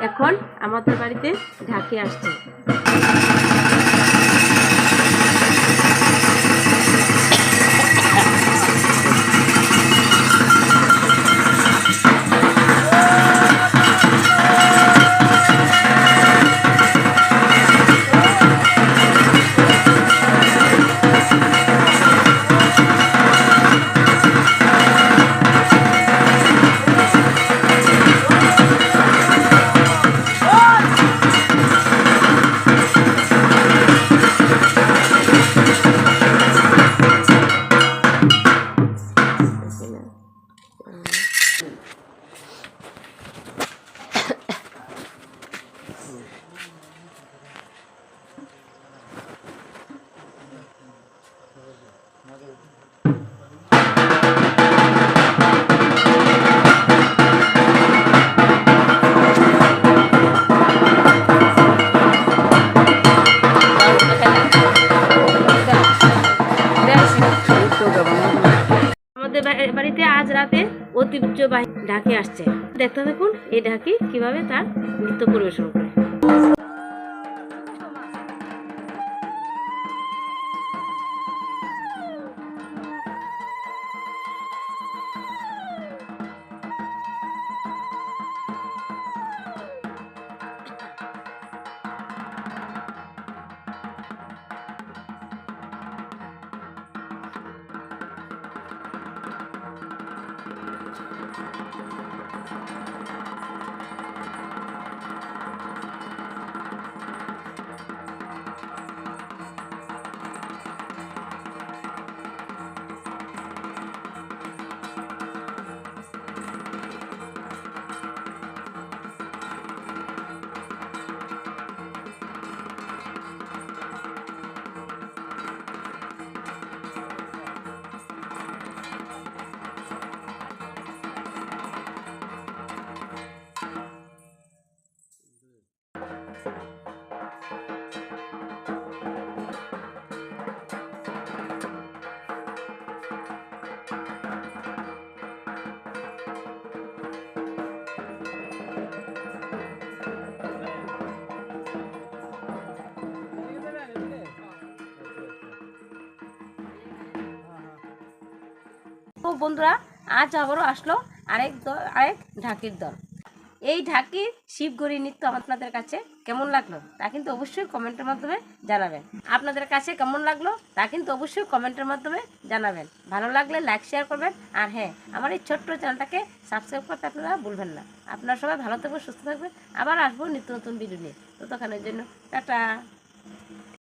এখন আমাদের বাড়িতে ঢাকি আসছে। আমাদের বাড়িতে আজ রাতে ঐতিহ্যবাহী ঢাকি আসছে। দেখতে থাকুন এই ঢাকি কিভাবে তার নৃত্য পরিবেশন করে। তো বন্ধুরা, আজ আবারও আসলো আরেক ঢাকির দল। এই ঢাকি শিবগড়ি নৃত্য আপনাদের কাছে কেমন লাগলো তা কিন্তু অবশ্যই কমেন্টের মাধ্যমে জানাবেন। আপনাদের কাছে কেমন লাগলো তা কিন্তু অবশ্যই কমেন্টের মাধ্যমে জানাবেন। ভালো লাগলে লাইক শেয়ার করবেন। আর হ্যাঁ, আমার এই ছোট্ট চ্যানেলটাকে সাবস্ক্রাইব করতে আপনারা ভুলবেন না। আপনারা সবাই ভালো থাকবেন, সুস্থ থাকবেন। আবার আসবো নিত্য নতুন ভিডিও নিয়ে। ততক্ষণের জন্য টাটা।